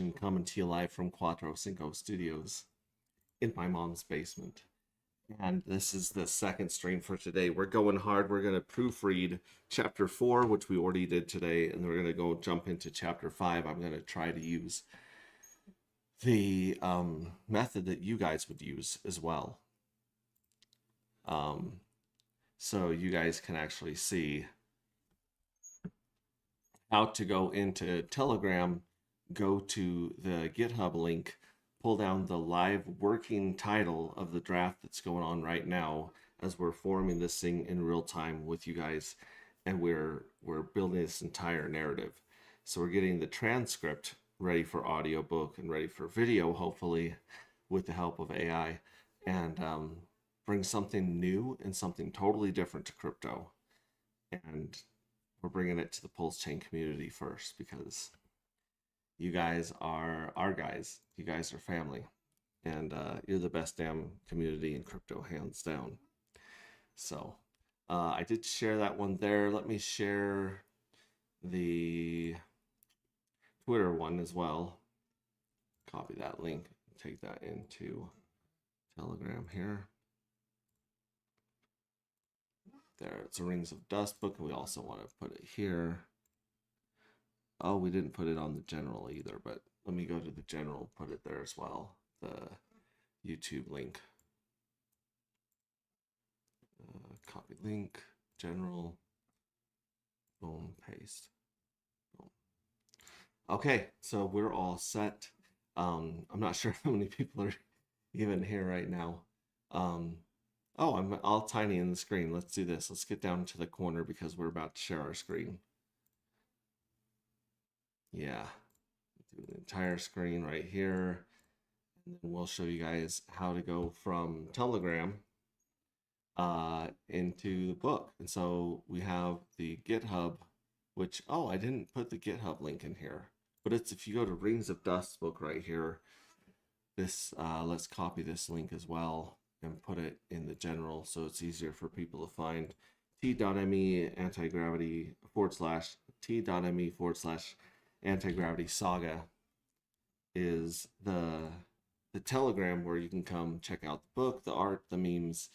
version coming to you live from Quattro Cinco Studios in my mom's basement. And this is the second stream for today. We're going hard. We're going to proofread chapter 4, which we already did today, and we're going to go jump into chapter 5. I'm going to try to use the method that you guys would use as well. So you guys can actually see how to go into Telegram, go to the GitHub link, pull down the live working title of the draft that's going on right now as we're forming this thing in real time with you guys, and we're building this entire narrative. So we're getting the transcript ready for audiobook and ready for video, hopefully with the help of AI, and bring something new and something totally different to crypto. And we're bringing it to the Pulse Chain community first because you guys are our guys. You guys are family, and you're the best damn community in crypto, hands down. So I did share that one there. Let me share the Twitter one as well. Copy that link, take that into Telegram here. There, it's a Rings of Dust book, and we also want to put it here. Oh, we didn't put it on the general either, but let me go to the general, put it there as well. The YouTube link. Copy link, general, boom, paste. Boom. Okay, so we're all set. I'm not sure how many people are even here right now. Oh, I'm all tiny in the screen. Let's do this. Let's get down to the corner because we're about to share our screen. Yeah, do the entire screen right here. And then we'll show you guys how to go from Telegram into the book. And so we have the GitHub, which, oh, I didn't put the GitHub link in here. But it's, if you go to Rings of Dust book right here, this, let's copy this link as well and put it in the general so it's easier for people to find. T.me anti-gravity / T.me / anti-gravity saga is the Telegram where you can come check out the book, the art, the memes,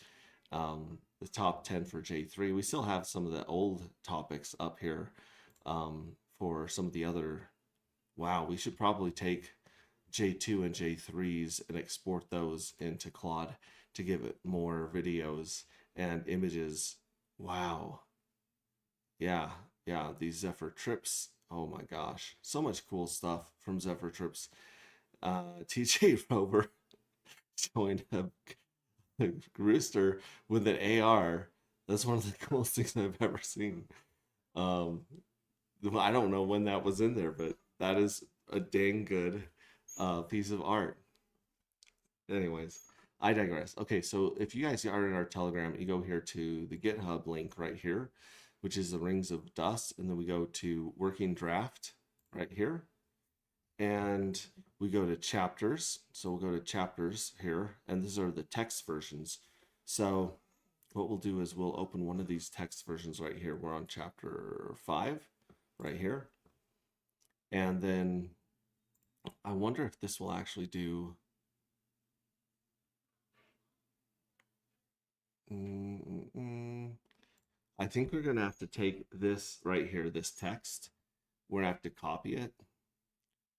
the top 10 for J3. We still have some of the old topics up here for some of the other. Wow, we should probably take J2 and J3s and export those into Claude to give it more videos and images. Wow. Yeah, these Zephyr trips. Oh my gosh, so much cool stuff from Zephyr trips. TJ Rover showing a rooster with an AR. That's one of the coolest things I've ever seen. I don't know when that was in there, but that is a dang good piece of art. Anyways, I digress. Okay, so if you guys are in our Telegram, you go here to the GitHub link right here, which is the Rings of Dust, and then we go to Working Draft right here, and we go to Chapters. So we'll go to Chapters here, and these are the text versions. So what we'll do is we'll open one of these text versions right here. We're on chapter 5 right here. And then I wonder if this will actually do. I think we're going to have to take this right here, this text. We're going to have to copy it.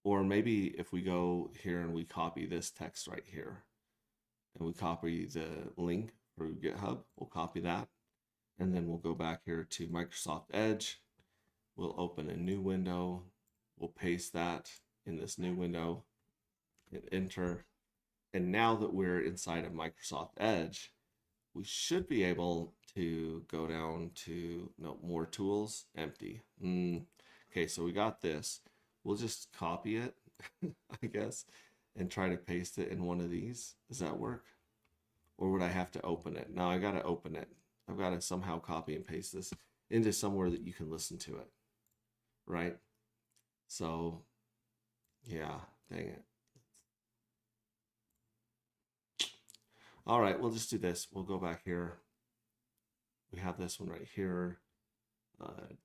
Or maybe if we go here and we copy this text right here, and we copy the link through GitHub, we'll copy that. And then we'll go back here to Microsoft Edge. We'll open a new window. We'll paste that in this new window, hit enter. And now that we're inside of Microsoft Edge, we should be able to go down to, no, more tools, empty. Okay, so we got this. We'll just copy it, I guess, and try to paste it in one of these. Does that work? Or would I have to open it? No, I got to open it. I've got to somehow copy and paste this into somewhere that you can listen to it, right? So, yeah, dang it. All right, we'll just do this. We'll go back here. We have this one right here.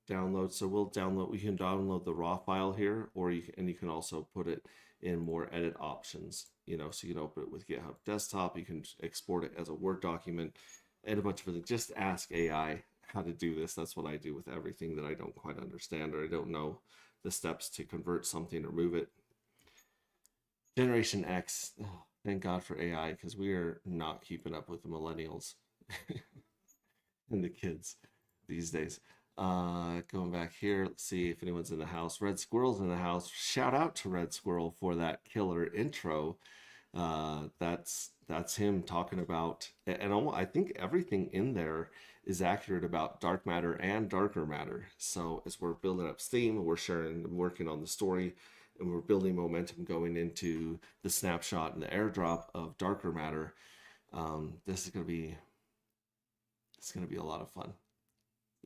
download. So we can download the raw file here, or you can also put it in more edit options, so you can open it with GitHub Desktop, you can export it as a Word document, and a bunch of things. Just ask AI how to do this. That's what I do with everything that I don't quite understand, or I don't know the steps to convert something or move it. Generation X, thank God for AI, because we are not keeping up with the millennials and the kids these days. Going back here, let's see if anyone's in the house. Red Squirrel's in the house. Shout out to Red Squirrel for that killer intro. That's him talking about, and I think everything in there is accurate about dark matter and darker matter. So as we're building up steam, we're sharing, working on the story, and we're building momentum going into the snapshot and the airdrop of darker matter. This is gonna be a lot of fun.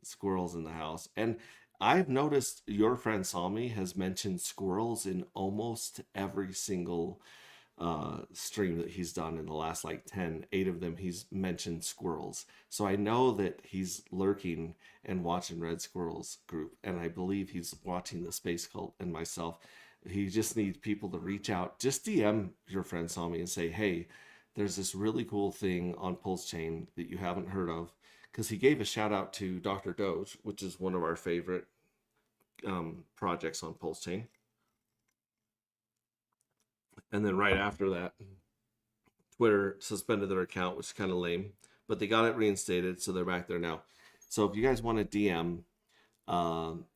Squirrels in the house, and I've noticed your friend Sami has mentioned squirrels in almost every single stream that he's done in the last like 8 of them. He's mentioned squirrels, so I know that he's lurking and watching Red Squirrels group, and I believe he's watching the Space Cult and myself. He just needs people to reach out. Just DM your friend Sami and say, hey, there's this really cool thing on Pulse Chain that you haven't heard of, because he gave a shout out to Dr. Doge, which is one of our favorite projects on Pulse Chain. And then right after that, Twitter suspended their account, which is kind of lame, but they got it reinstated, so they're back there now. So if you guys want to DM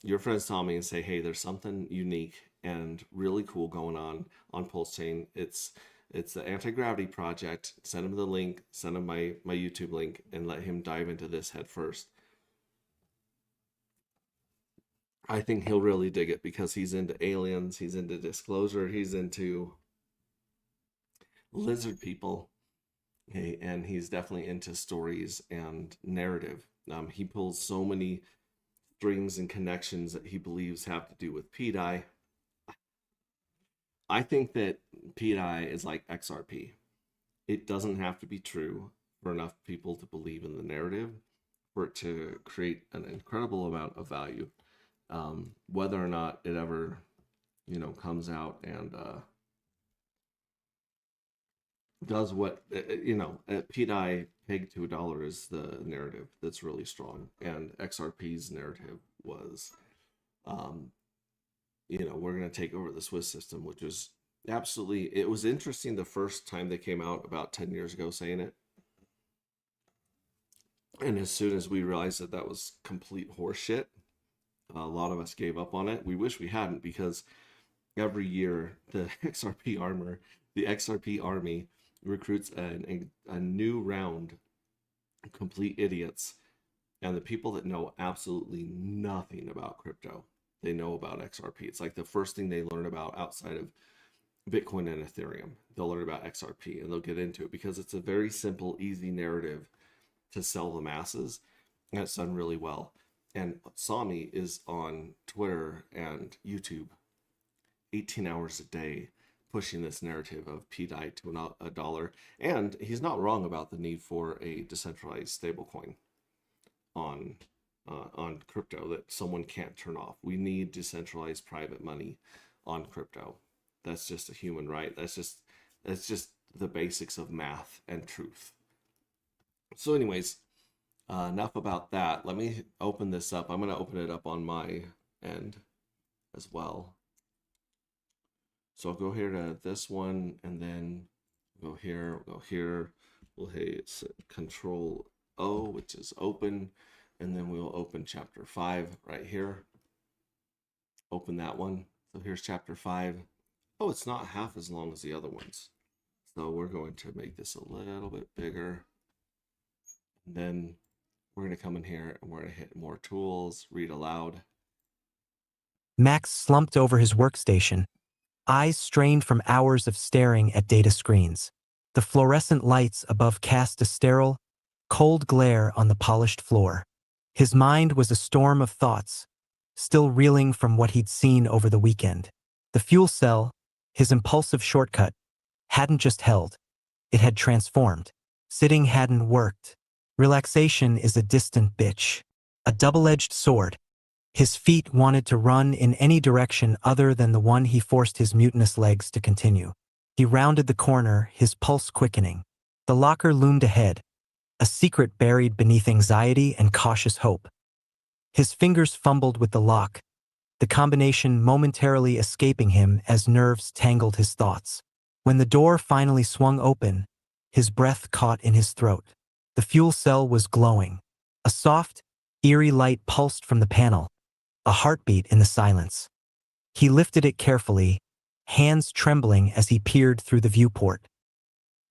your friend Sami and say, hey, there's something unique and really cool going on Pulse Chain. It's the Anti-Gravity Project. Send him the link, send him my YouTube link, and let him dive into this head first. I think he'll really dig it, because he's into aliens, he's into disclosure, he's into lizard people, okay, and he's definitely into stories and narrative. He pulls so many strings and connections that he believes have to do with PDI. I think that PDI is like XRP. It doesn't have to be true for enough people to believe in the narrative for it to create an incredible amount of value. Whether or not it ever, comes out and does what, PDI pegged to $1 is the narrative that's really strong. And XRP's narrative was, we're going to take over the Swiss system, which was absolutely, it was interesting the first time they came out about 10 years ago saying it. And as soon as we realized that that was complete horseshit, a lot of us gave up on it. We wish we hadn't, because every year the XRP army recruits a new round of complete idiots, and the people that know absolutely nothing about crypto, they know about XRP. It's like the first thing they learn about outside of Bitcoin and Ethereum. They'll learn about XRP and they'll get into it because it's a very simple, easy narrative to sell the masses, and it's done really well. And Sami is on Twitter and YouTube 18 hours a day pushing this narrative of PDI to $1. And he's not wrong about the need for a decentralized stablecoin on crypto that someone can't turn off. We need decentralized private money on crypto. That's just a human right. That's just the basics of math and truth. So anyways, enough about that. Let me open this up. I'm going to open it up on my end as well. So I'll go here to this one, and then go here, we'll hit Control O, which is open, and then we'll open chapter 5 right here. Open that one. So here's chapter 5. Oh, it's not half as long as the other ones. So we're going to make this a little bit bigger. And then we're going to come in here and we're going to hit more tools, read aloud. Max slumped over his workstation, eyes strained from hours of staring at data screens. The fluorescent lights above cast a sterile, cold glare on the polished floor. His mind was a storm of thoughts, still reeling from what he'd seen over the weekend. The fuel cell, his impulsive shortcut, hadn't just held, it had transformed. Sitting hadn't worked. Relaxation is a distant bitch, a double-edged sword. His feet wanted to run in any direction other than the one he forced his mutinous legs to continue. He rounded the corner, his pulse quickening. The locker loomed ahead, a secret buried beneath anxiety and cautious hope. His fingers fumbled with the lock, the combination momentarily escaping him as nerves tangled his thoughts. When the door finally swung open, his breath caught in his throat. The fuel cell was glowing. A soft, eerie light pulsed from the panel, a heartbeat in the silence. He lifted it carefully, hands trembling as he peered through the viewport.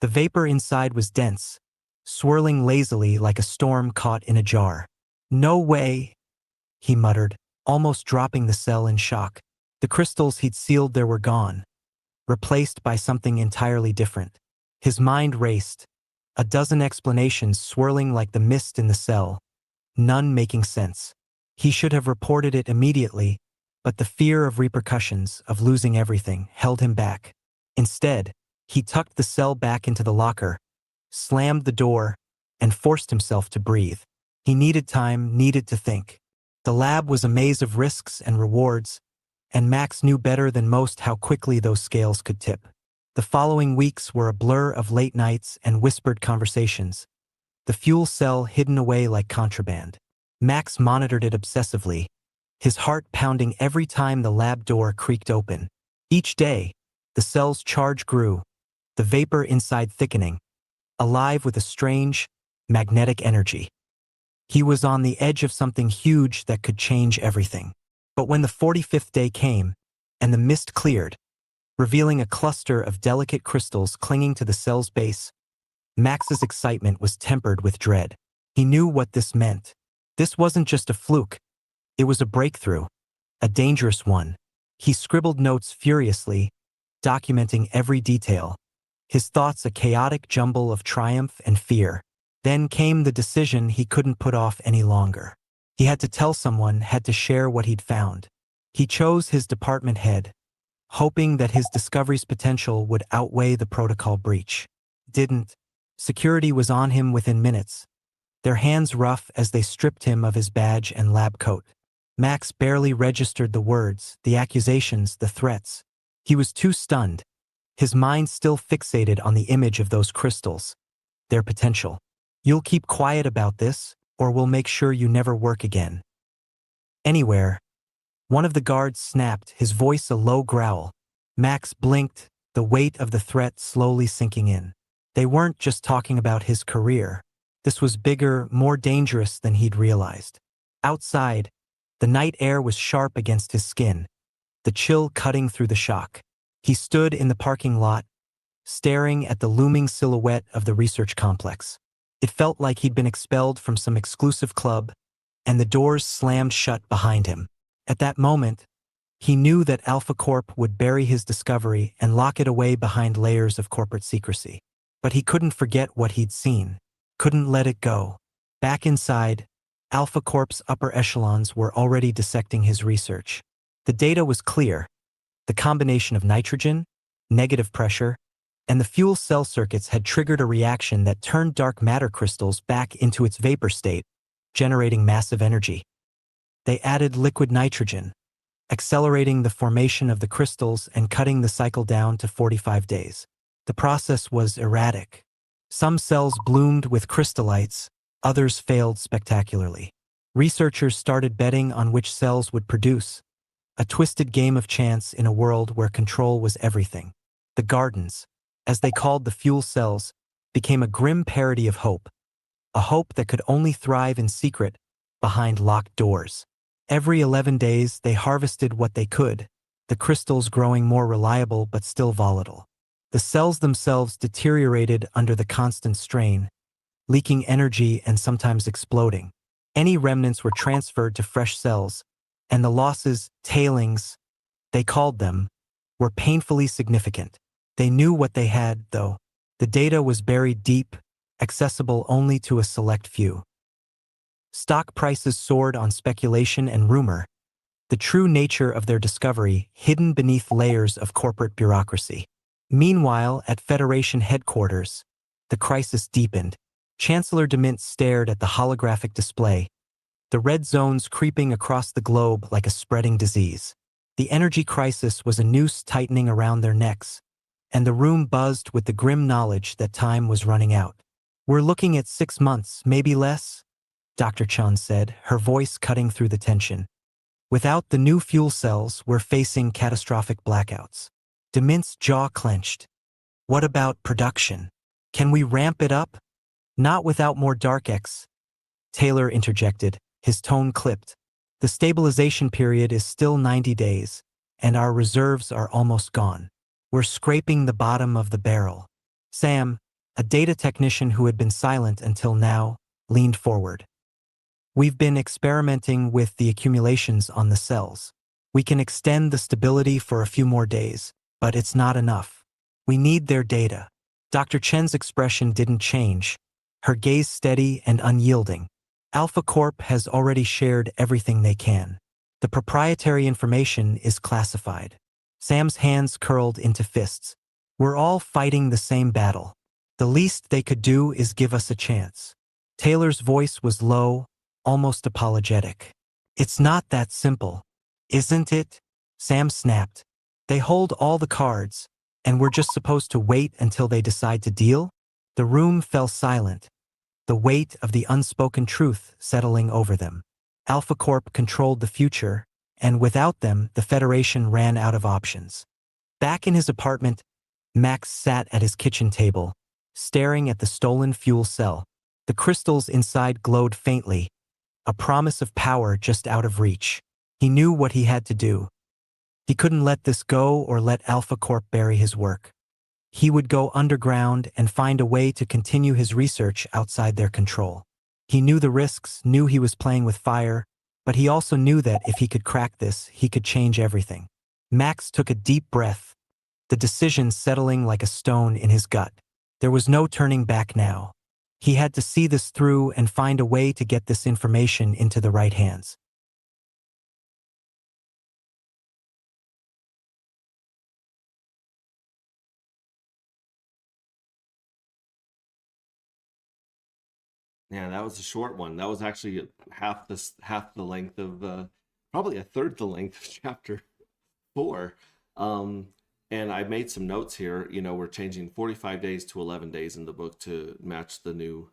The vapor inside was dense, swirling lazily like a storm caught in a jar. "No way," he muttered, almost dropping the cell in shock. The crystals he'd sealed there were gone, replaced by something entirely different. His mind raced, a dozen explanations swirling like the mist in the cell, none making sense. He should have reported it immediately, but the fear of repercussions, of losing everything, held him back. Instead, he tucked the cell back into the locker, slammed the door, and forced himself to breathe. He needed time, needed to think. The lab was a maze of risks and rewards, and Max knew better than most how quickly those scales could tip. The following weeks were a blur of late nights and whispered conversations, the fuel cell hidden away like contraband. Max monitored it obsessively, his heart pounding every time the lab door creaked open. Each day, the cell's charge grew, the vapor inside thickening, alive with a strange, magnetic energy. He was on the edge of something huge that could change everything. But when the 45th day came, and the mist cleared, revealing a cluster of delicate crystals clinging to the cell's base, Max's excitement was tempered with dread. He knew what this meant. This wasn't just a fluke. It was a breakthrough, a dangerous one. He scribbled notes furiously, documenting every detail, his thoughts a chaotic jumble of triumph and fear. Then came the decision he couldn't put off any longer. He had to tell someone, had to share what he'd found. He chose his department head, hoping that his discovery's potential would outweigh the protocol breach. Didn't. Security was on him within minutes, their hands rough as they stripped him of his badge and lab coat. Max barely registered the words, the accusations, the threats. He was too stunned, his mind still fixated on the image of those crystals, their potential. "You'll keep quiet about this, or we'll make sure you never work again." "Anywhere." One of the guards snapped, his voice a low growl. Max blinked, the weight of the threat slowly sinking in. They weren't just talking about his career. This was bigger, more dangerous than he'd realized. Outside, the night air was sharp against his skin, the chill cutting through the shock. He stood in the parking lot, staring at the looming silhouette of the research complex. It felt like he'd been expelled from some exclusive club, and the doors slammed shut behind him. At that moment, he knew that Alpha Corp would bury his discovery and lock it away behind layers of corporate secrecy. But he couldn't forget what he'd seen, couldn't let it go. Back inside, Alpha Corp's upper echelons were already dissecting his research. The data was clear. The combination of nitrogen, negative pressure, and the fuel cell circuits had triggered a reaction that turned dark matter crystals back into its vapor state, generating massive energy. They added liquid nitrogen, accelerating the formation of the crystals and cutting the cycle down to 45 days. The process was erratic. Some cells bloomed with crystallites, others failed spectacularly. Researchers started betting on which cells would produce, a twisted game of chance in a world where control was everything. The gardens, as they called the fuel cells, became a grim parody of hope, a hope that could only thrive in secret behind locked doors. Every 11 days, they harvested what they could, the crystals growing more reliable but still volatile. The cells themselves deteriorated under the constant strain, leaking energy and sometimes exploding. Any remnants were transferred to fresh cells, and the losses, tailings, they called them, were painfully significant. They knew what they had, though. The data was buried deep, accessible only to a select few. Stock prices soared on speculation and rumor, the true nature of their discovery hidden beneath layers of corporate bureaucracy. Meanwhile, at Federation headquarters, the crisis deepened. Chancellor DeMint stared at the holographic display, the red zones creeping across the globe like a spreading disease. The energy crisis was a noose tightening around their necks, and the room buzzed with the grim knowledge that time was running out. "We're looking at 6 months, maybe less," Dr. Chun said, her voice cutting through the tension. "Without the new fuel cells, we're facing catastrophic blackouts." DeMint's jaw clenched. "What about production? Can we ramp it up?" "Not without more DarkX," Taylor interjected, his tone clipped. "The stabilization period is still 90 days, and our reserves are almost gone. We're scraping the bottom of the barrel." Sam, a data technician who had been silent until now, leaned forward. "We've been experimenting with the accumulations on the cells. We can extend the stability for a few more days, but it's not enough. We need their data." Dr. Chen's expression didn't change, her gaze steady and unyielding. "Alpha Corp has already shared everything they can. The proprietary information is classified." Sam's hands curled into fists. "We're all fighting the same battle. The least they could do is give us a chance." Taylor's voice was low, almost apologetic. "It's not that simple, isn't it?" Sam snapped. "They hold all the cards, and we're just supposed to wait until they decide to deal?" The room fell silent, the weight of the unspoken truth settling over them. Alpha Corp controlled the future, and without them, the Federation ran out of options. Back in his apartment, Max sat at his kitchen table, staring at the stolen fuel cell. The crystals inside glowed faintly, a promise of power just out of reach. He knew what he had to do. He couldn't let this go or let Alpha Corp bury his work. He would go underground and find a way to continue his research outside their control. He knew the risks, knew he was playing with fire, but he also knew that if he could crack this, he could change everything. Max took a deep breath, the decision settling like a stone in his gut. There was no turning back now. He had to see this through and find a way to get this information into the right hands. Yeah, that was a short one. That was actually half the length of probably a third the length of chapter 4. Um, and I made some notes here. You know, we're changing 45 days to 11 days in the book to match the new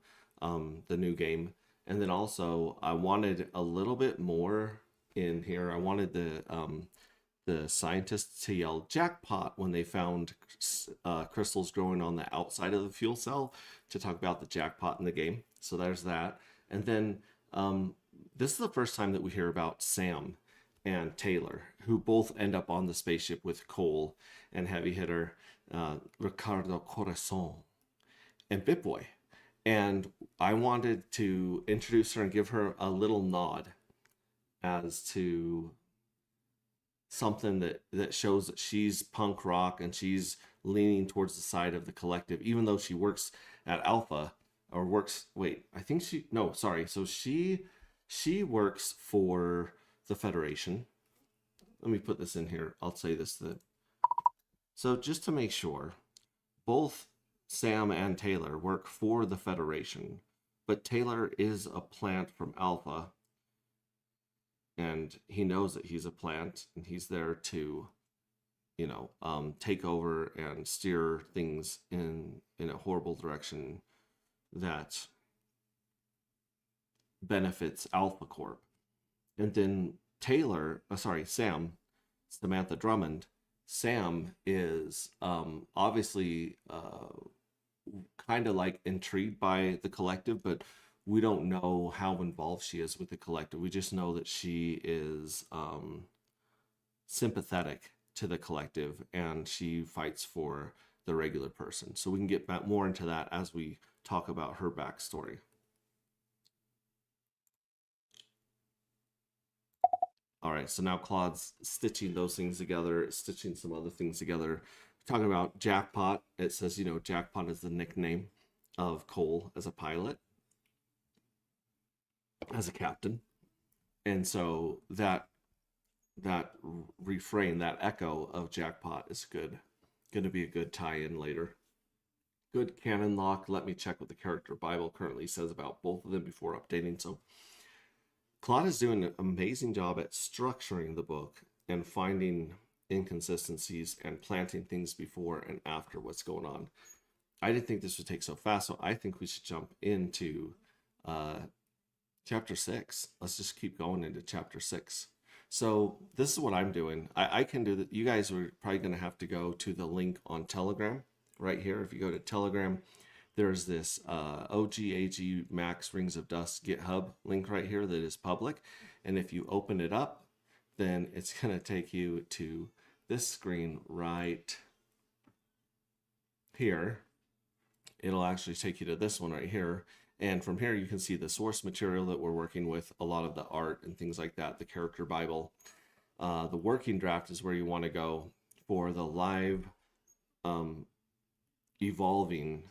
game. And then also I wanted a little bit more in here. I wanted the scientists to yell jackpot when they found crystals growing on the outside of the fuel cell to talk about the jackpot in the game. So there's that. And then this is the first time that we hear about Sam and Taylor, who both end up on the spaceship with Cole and heavy hitter Ricardo Corazon and Bitboy. And I wanted to introduce her and give her a little nod as to something that shows that she's punk rock and she's leaning towards the side of the collective, even though she works at Alpha or works. Wait, I think she. No, sorry. So she works for the Federation. Let me put this in here. I'll say this. So just to make sure, both Sam and Taylor work for the Federation, but Taylor is a plant from Alpha, and he knows that he's a plant, and he's there to, take over and steer things in a horrible direction that benefits Alpha Corp. And then Sam, Samantha Drummond. Sam is obviously kind of like intrigued by the collective, but we don't know how involved she is with the collective. We just know that she is sympathetic to the collective and she fights for the regular person. So we can get back more into that as we talk about her backstory. All right, so now Claude's stitching those things together, stitching some other things together. Talking about Jackpot, it says, Jackpot is the nickname of Cole as a pilot, as a captain. And so that refrain, that echo of Jackpot is good. Going to be a good tie-in later. Good canon lock. Let me check what the character Bible currently says about both of them before updating. So Claude is doing an amazing job at structuring the book and finding inconsistencies and planting things before and after what's going on. I didn't think this would take so fast, so I think we should jump into chapter 6. Let's just keep going into chapter 6. So this is what I'm doing. I can do that. You guys are probably going to have to go to the link on Telegram right here. If you go to Telegram, there's this OGAG Max Rings of Dust GitHub link right here that is public. And if you open it up, then it's going to take you to this screen right here. It'll actually take you to this one right here. And from here, you can see the source material that we're working with, a lot of the art and things like that, the character Bible. The working draft is where you want to go for the live evolving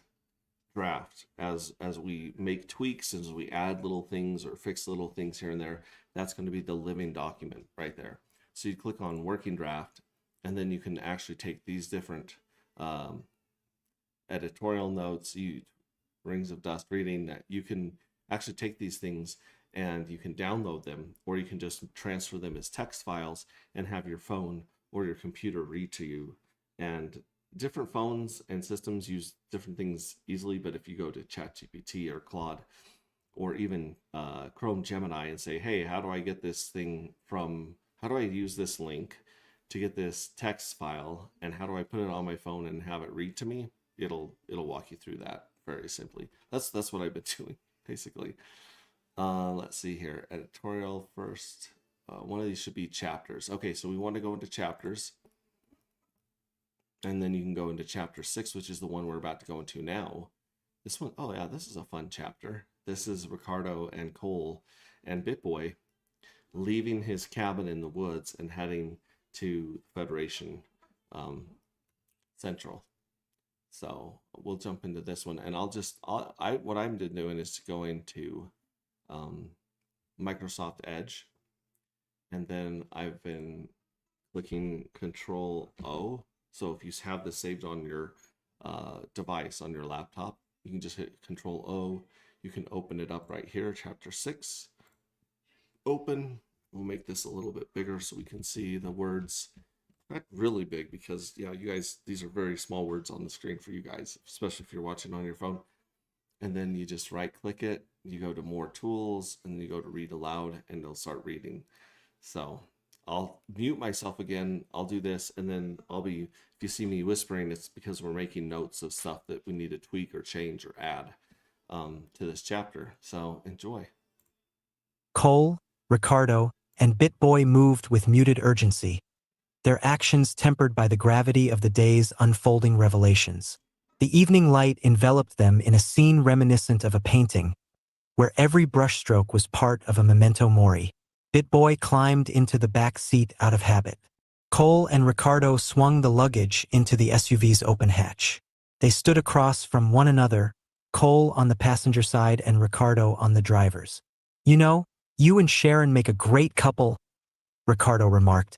draft. As we make tweaks, as we add little things or fix little things here and there, that's going to be the living document right there. So you click on working draft, and then you can actually take these different editorial notes, Rings of Dust reading, that you can actually take these things and you can download them, or you can just transfer them as text files and have your phone or your computer read to you. And different phones and systems use different things easily, but if you go to ChatGPT or Claude or even Chrome Gemini and say, hey, how do I get this thing how do I use this link to get this text file, and how do I put it on my phone and have it read to me? It'll walk you through that very simply. That's what I've been doing basically. Let's see here. Editorial first. One of these should be chapters. Okay, so we want to go into chapters, and then you can go into chapter 6, which is the one we're about to go into now. This one, oh yeah, this is a fun chapter. This is Ricardo and Cole and BitBoy leaving his cabin in the woods and heading to Federation Central. So we'll jump into this one, and what I'm doing is to go into Microsoft Edge, and then I've been clicking Control O. So if you have this saved on your device, on your laptop, you can just hit Control O. You can open it up right here, chapter 6. Open. We'll make this a little bit bigger so we can see the words. Not really big, because you guys, these are very small words on the screen for you guys, especially if you're watching on your phone. And then you just right click it, you go to more tools, and you go to read aloud, and it'll start reading. So I'll mute myself again. I'll do this, and then if you see me whispering, it's because we're making notes of stuff that we need to tweak or change or add to this chapter. So enjoy. Cole, Ricardo, and BitBoy moved with muted urgency, their actions tempered by the gravity of the day's unfolding revelations. The evening light enveloped them in a scene reminiscent of a painting, where every brushstroke was part of a memento mori. BitBoy climbed into the back seat out of habit. Cole and Ricardo swung the luggage into the SUV's open hatch. They stood across from one another, Cole on the passenger side and Ricardo on the driver's. You know, you and Sharon make a great couple, Ricardo remarked,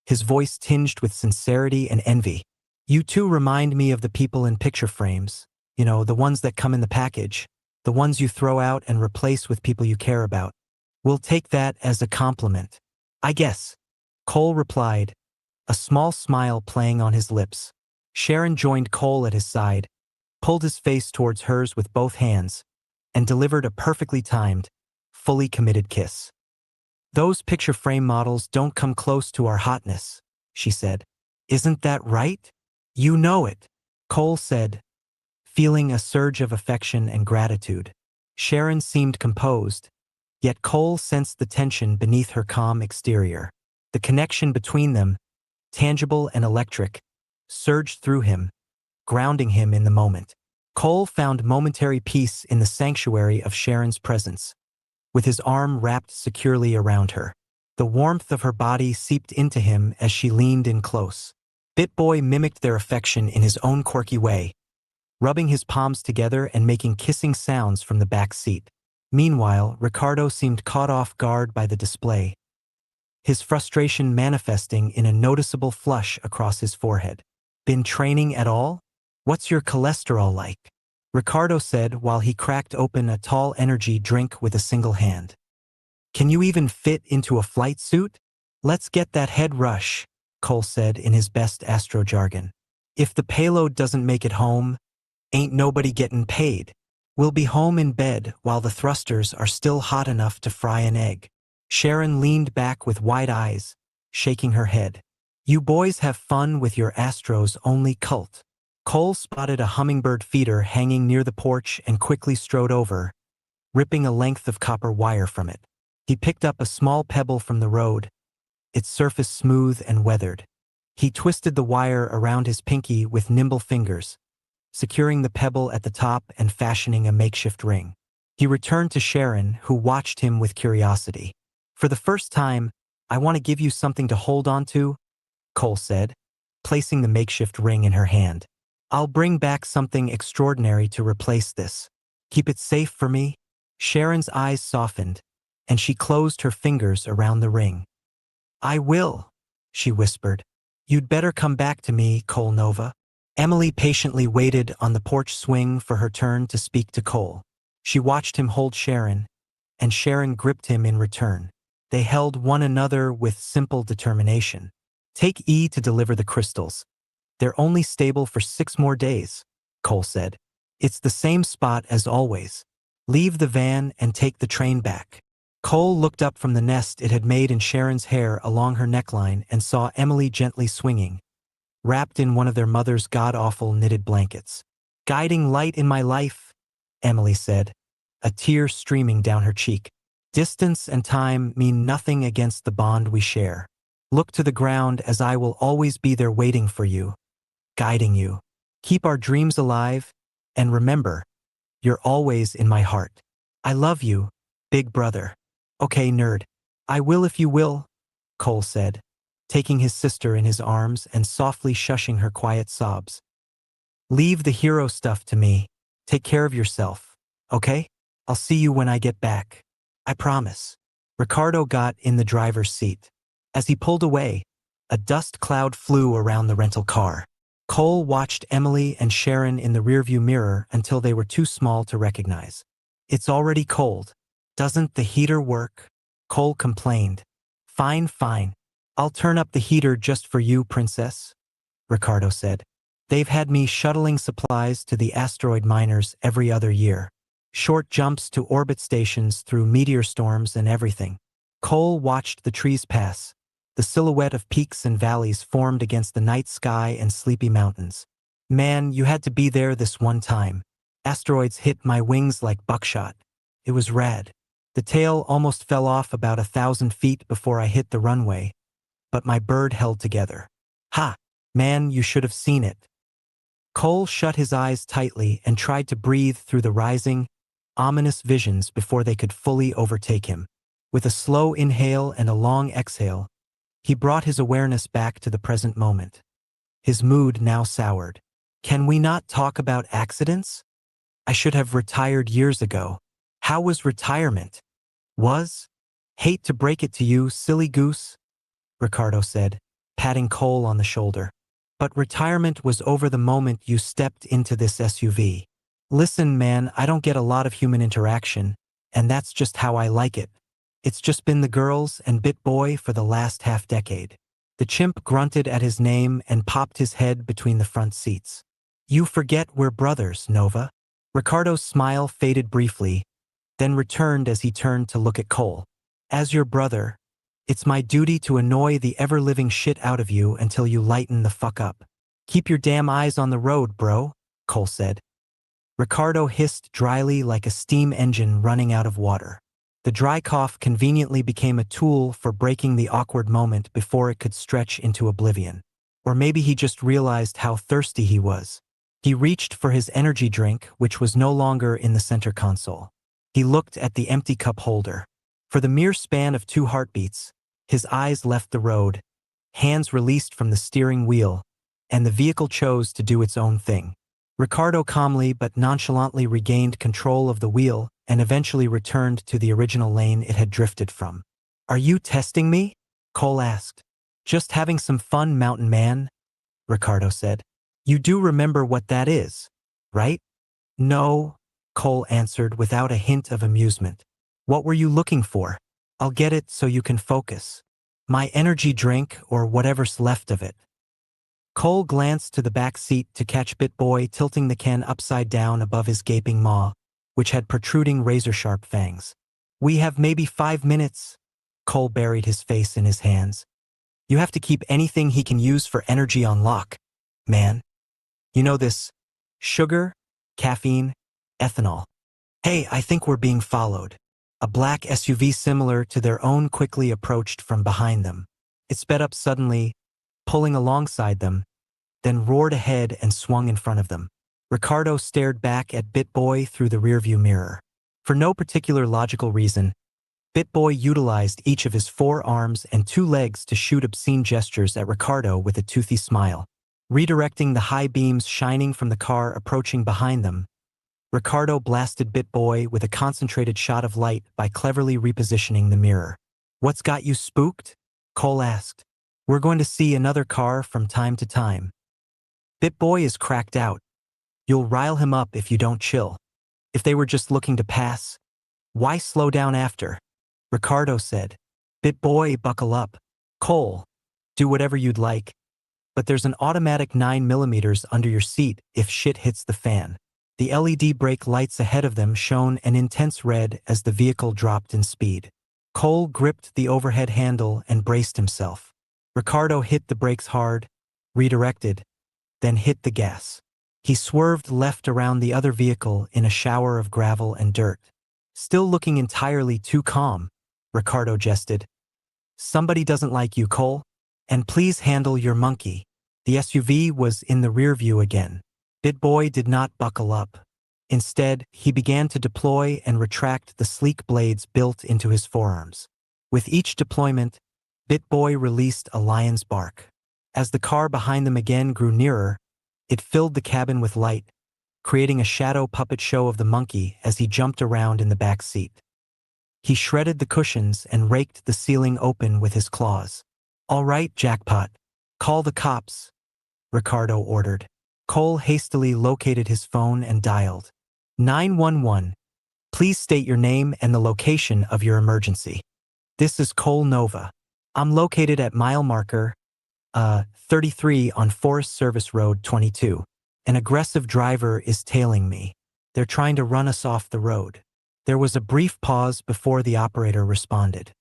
his voice tinged with sincerity and envy. You two remind me of the people in picture frames, the ones that come in the package, the ones you throw out and replace with people you care about. We'll take that as a compliment, I guess, Cole replied, a small smile playing on his lips. Sharon joined Cole at his side, pulled his face towards hers with both hands, and delivered a perfectly timed, fully committed kiss. Those picture frame models don't come close to our hotness, she said. Isn't that right? You know it, Cole said, feeling a surge of affection and gratitude. Sharon seemed composed, yet Cole sensed the tension beneath her calm exterior. The connection between them, tangible and electric, surged through him, grounding him in the moment. Cole found momentary peace in the sanctuary of Sharon's presence, with his arm wrapped securely around her. The warmth of her body seeped into him as she leaned in close. BitBoy mimicked their affection in his own quirky way, rubbing his palms together and making kissing sounds from the back seat. Meanwhile, Ricardo seemed caught off guard by the display, his frustration manifesting in a noticeable flush across his forehead. Been training at all? What's your cholesterol like? Ricardo said while he cracked open a tall energy drink with a single hand. Can you even fit into a flight suit? Let's get that head rush, Cole said in his best Astro jargon. If the payload doesn't make it home, ain't nobody getting paid. We'll be home in bed while the thrusters are still hot enough to fry an egg. Sharon leaned back with wide eyes, shaking her head. You boys have fun with your Astros only cult. Cole spotted a hummingbird feeder hanging near the porch and quickly strode over, ripping a length of copper wire from it. He picked up a small pebble from the road, its surface smooth and weathered. He twisted the wire around his pinky with nimble fingers, securing the pebble at the top and fashioning a makeshift ring. He returned to Sharon, who watched him with curiosity. For the first time, I want to give you something to hold on to, Cole said, placing the makeshift ring in her hand. I'll bring back something extraordinary to replace this. Keep it safe for me. Sharon's eyes softened, and she closed her fingers around the ring. I will, she whispered. You'd better come back to me, Cole Nova. Emily patiently waited on the porch swing for her turn to speak to Cole. She watched him hold Sharon, and Sharon gripped him in return. They held one another with simple determination. Take E to deliver the crystals. They're only stable for 6 more days, Cole said. It's the same spot as always. Leave the van and take the train back. Cole looked up from the nest it had made in Sharon's hair along her neckline and saw Emily gently swinging, wrapped in one of their mother's god-awful knitted blankets. Guiding light in my life, Emily said, a tear streaming down her cheek. Distance and time mean nothing against the bond we share. Look to the ground as I will always be there waiting for you, guiding you. Keep our dreams alive, and remember, you're always in my heart. I love you, big brother. Okay, nerd. I will if you will, Cole said, taking his sister in his arms and softly shushing her quiet sobs. Leave the hero stuff to me. Take care of yourself, okay? I'll see you when I get back. I promise. Ricardo got in the driver's seat. As he pulled away, a dust cloud flew around the rental car. Cole watched Emily and Sharon in the rearview mirror until they were too small to recognize. It's already cold. Doesn't the heater work? Cole complained. Fine, fine. I'll turn up the heater just for you, princess, Ricardo said. They've had me shuttling supplies to the asteroid miners every other year. Short jumps to orbit stations through meteor storms and everything. Cole watched the trees pass. The silhouette of peaks and valleys formed against the night sky and sleepy mountains. Man, you had to be there this one time. Asteroids hit my wings like buckshot. It was rad. The tail almost fell off about 1,000 feet before I hit the runway, but my bird held together. Ha! Man, you should have seen it. Cole shut his eyes tightly and tried to breathe through the rising, ominous visions before they could fully overtake him. With a slow inhale and a long exhale, he brought his awareness back to the present moment. His mood now soured. Can we not talk about accidents? I should have retired years ago. How was retirement? Hate to break it to you, silly goose, Ricardo said, patting Cole on the shoulder. But retirement was over the moment you stepped into this SUV. Listen, man, I don't get a lot of human interaction, and that's just how I like it. It's just been the girls and BitBoy for the last half-decade. The chimp grunted at his name and popped his head between the front seats. You forget we're brothers, Nova. Ricardo's smile faded briefly, then returned as he turned to look at Cole. As your brother, it's my duty to annoy the ever-living shit out of you until you lighten the fuck up. Keep your damn eyes on the road, bro, Cole said. Ricardo hissed dryly like a steam engine running out of water. The dry cough conveniently became a tool for breaking the awkward moment before it could stretch into oblivion. Or maybe he just realized how thirsty he was. He reached for his energy drink, which was no longer in the center console. He looked at the empty cup holder. For the mere span of 2 heartbeats, his eyes left the road, hands released from the steering wheel, and the vehicle chose to do its own thing. Ricardo calmly but nonchalantly regained control of the wheel and eventually returned to the original lane it had drifted from. Are you testing me? Cole asked. Just having some fun, mountain man, Ricardo said. You do remember what that is, right? No, Cole answered without a hint of amusement. What were you looking for? I'll get it so you can focus. My energy drink or whatever's left of it. Cole glanced to the back seat to catch BitBoy tilting the can upside down above his gaping maw, which had protruding razor-sharp fangs. We have maybe 5 minutes. Cole buried his face in his hands. You have to keep anything he can use for energy on lock, man. You know this. Sugar, caffeine, ethanol. Hey, I think we're being followed. A black SUV similar to their own quickly approached from behind them. It sped up suddenly, pulling alongside them, then roared ahead and swung in front of them. Ricardo stared back at BitBoy through the rearview mirror. For no particular logical reason, BitBoy utilized each of his 4 arms and 2 legs to shoot obscene gestures at Ricardo with a toothy smile. Redirecting the high beams shining from the car approaching behind them, Ricardo blasted BitBoy with a concentrated shot of light by cleverly repositioning the mirror. What's got you spooked? Cole asked. We're going to see another car from time to time. BitBoy is cracked out. You'll rile him up if you don't chill. If they were just looking to pass, why slow down after? Ricardo said. BitBoy, buckle up. Cole, do whatever you'd like. But there's an automatic 9mm under your seat if shit hits the fan. The LED brake lights ahead of them shone an intense red as the vehicle dropped in speed. Cole gripped the overhead handle and braced himself. Ricardo hit the brakes hard, redirected, then hit the gas. He swerved left around the other vehicle in a shower of gravel and dirt. Still looking entirely too calm, Ricardo jested. Somebody doesn't like you, Cole. And please handle your monkey. The SUV was in the rear view again. BitBoy did not buckle up. Instead, he began to deploy and retract the sleek blades built into his forearms. With each deployment, BitBoy released a lion's bark. As the car behind them again grew nearer, it filled the cabin with light, creating a shadow puppet show of the monkey as he jumped around in the back seat. He shredded the cushions and raked the ceiling open with his claws. All right, jackpot. Call the cops, Ricardo ordered. Cole hastily located his phone and dialed. 911. Please state your name and the location of your emergency. This is Cole Nova. I'm located at mile marker 33 on Forest Service Road 22. An aggressive driver is tailing me. They're trying to run us off the road. There was a brief pause before the operator responded.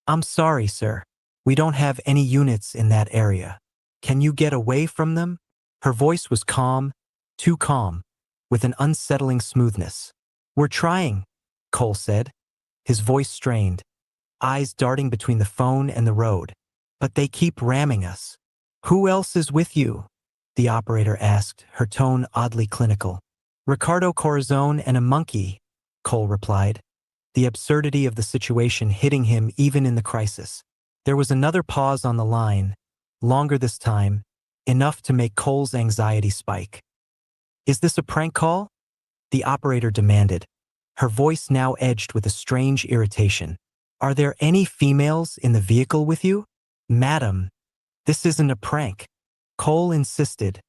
I'm sorry, sir. We don't have any units in that area. Can you get away from them? Her voice was calm, too calm, with an unsettling smoothness. We're trying, Cole said, his voice strained, eyes darting between the phone and the road. But they keep ramming us. Who else is with you? The operator asked, her tone oddly clinical. Ricardo Corazon and a monkey, Cole replied, the absurdity of the situation hitting him even in the crisis. There was another pause on the line, longer this time, enough to make Cole's anxiety spike. Is this a prank call? The operator demanded, her voice now edged with a strange irritation. Are there any females in the vehicle with you? Madam, this isn't a prank. Cole insisted,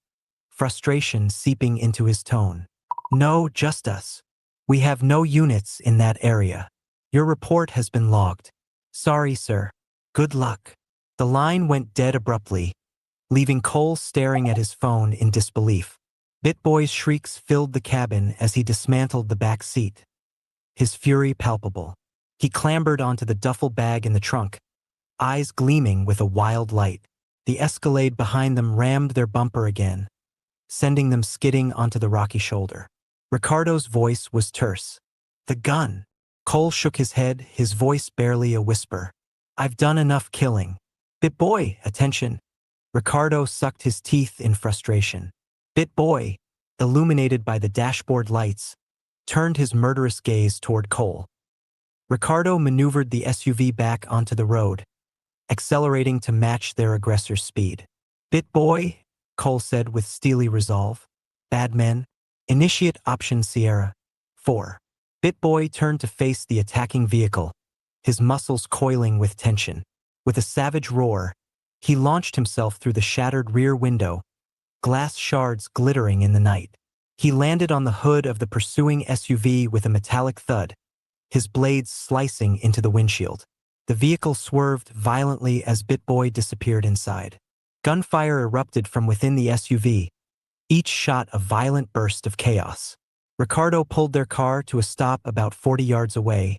frustration seeping into his tone. No, just us. We have no units in that area. Your report has been logged. Sorry, sir. Good luck. The line went dead abruptly, leaving Cole staring at his phone in disbelief. BitBoy's shrieks filled the cabin as he dismantled the back seat, his fury palpable. He clambered onto the duffel bag in the trunk, eyes gleaming with a wild light. The Escalade behind them rammed their bumper again, sending them skidding onto the rocky shoulder. Ricardo's voice was terse. The gun. Cole shook his head, his voice barely a whisper. I've done enough killing. BitBoy, attention. Ricardo sucked his teeth in frustration. BitBoy, illuminated by the dashboard lights, turned his murderous gaze toward Cole. Ricardo maneuvered the SUV back onto the road, accelerating to match their aggressor's speed. BitBoy, Cole said with steely resolve. Bad men. Initiate option Sierra. 4. BitBoy turned to face the attacking vehicle, his muscles coiling with tension. With a savage roar, he launched himself through the shattered rear window, glass shards glittering in the night. He landed on the hood of the pursuing SUV with a metallic thud, his blades slicing into the windshield. The vehicle swerved violently as BitBoy disappeared inside. Gunfire erupted from within the SUV, each shot a violent burst of chaos. Ricardo pulled their car to a stop about 40 yards away,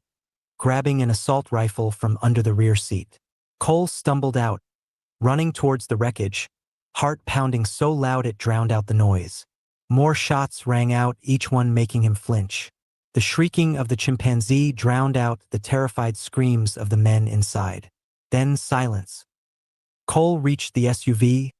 grabbing an assault rifle from under the rear seat. Cole stumbled out, running towards the wreckage, heart pounding so loud it drowned out the noise. More shots rang out, each one making him flinch. The shrieking of the chimpanzee drowned out the terrified screams of the men inside. Then silence. Cole reached the SUV,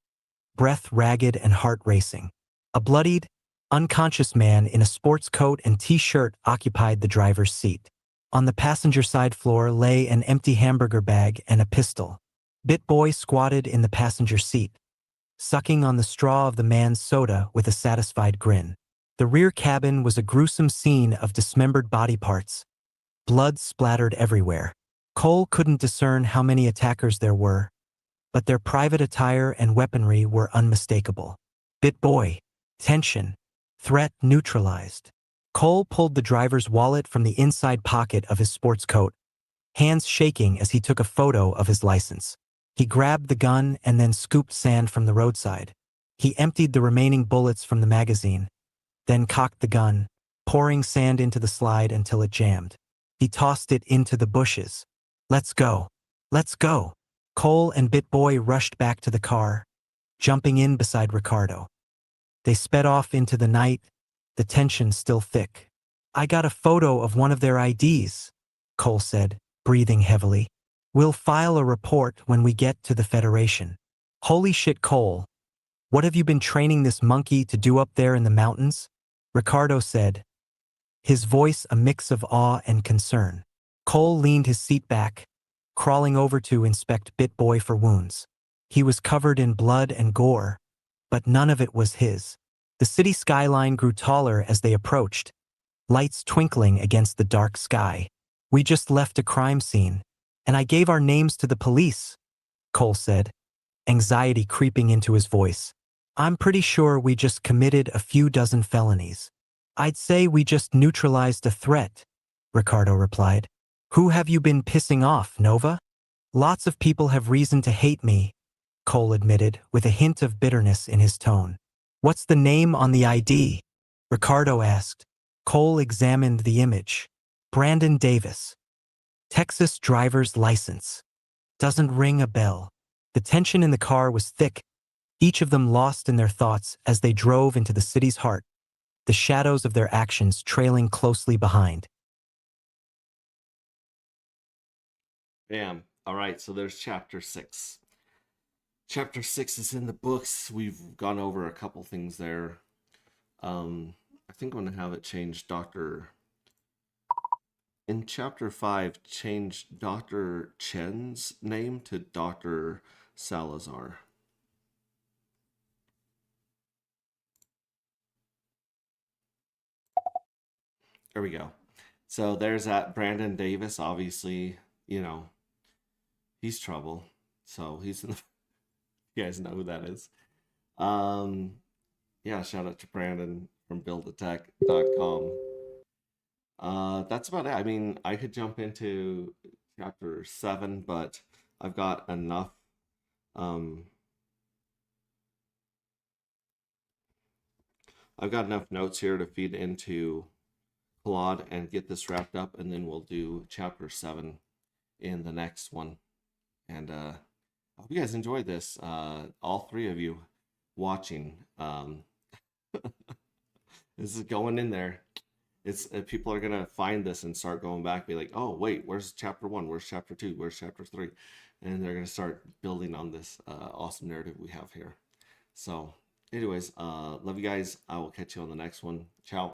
breath ragged and heart racing. A bloodied, unconscious man in a sports coat and t-shirt occupied the driver's seat. On the passenger side floor lay an empty hamburger bag and a pistol. BitBoy squatted in the passenger seat, sucking on the straw of the man's soda with a satisfied grin. The rear cabin was a gruesome scene of dismembered body parts. Blood splattered everywhere. Cole couldn't discern how many attackers there were, but their private attire and weaponry were unmistakable. BitBoy. Tension. Threat neutralized. Cole pulled the driver's wallet from the inside pocket of his sports coat, hands shaking as he took a photo of his license. He grabbed the gun and then scooped sand from the roadside. He emptied the remaining bullets from the magazine, then cocked the gun, pouring sand into the slide until it jammed. He tossed it into the bushes. "Let's go. Let's go." Cole and BitBoy rushed back to the car, jumping in beside Ricardo. They sped off into the night, the tension still thick. "I got a photo of one of their IDs," Cole said, breathing heavily. "We'll file a report when we get to the Federation." "Holy shit, Cole. What have you been training this monkey to do up there in the mountains?" Ricardo said, his voice a mix of awe and concern. Cole leaned his seat back, crawling over to inspect BitBoy for wounds. He was covered in blood and gore, but none of it was his. The city skyline grew taller as they approached, lights twinkling against the dark sky. "We just left a crime scene, and I gave our names to the police," Cole said, anxiety creeping into his voice. "I'm pretty sure we just committed a few dozen felonies." "I'd say we just neutralized a threat," Ricardo replied. "Who have you been pissing off, Nova?" "Lots of people have reason to hate me," Cole admitted, with a hint of bitterness in his tone. "What's the name on the ID?" Ricardo asked. Cole examined the image. "Brandon Davis. Texas driver's license. Doesn't ring a bell." The tension in the car was thick, each of them lost in their thoughts as they drove into the city's heart, the shadows of their actions trailing closely behind. Bam. All right, so there's chapter 6. Chapter 6 is in the books. We've gone over a couple things there. I think I'm going to have it changed in chapter 5, change Dr. Chen's name to Dr. Salazar. There we go. So there's that Brandon Davis. Obviously, he's trouble. So he's in the. You guys know who that is. Yeah, shout out to Brandon from buildattech.com. That's about it. I mean, I could jump into chapter 7, but I've got enough. I've got enough notes here to feed into Claude and get this wrapped up, and then we'll do chapter 7 in the next one. And I hope you guys enjoyed this. All three of you watching. This is going in there. It's people are gonna find this and start going back, be like, "Oh wait, where's chapter 1? Where's chapter 2? Where's chapter 3?" And they're gonna start building on this awesome narrative we have here. So, anyways, love you guys. I will catch you on the next one. Ciao.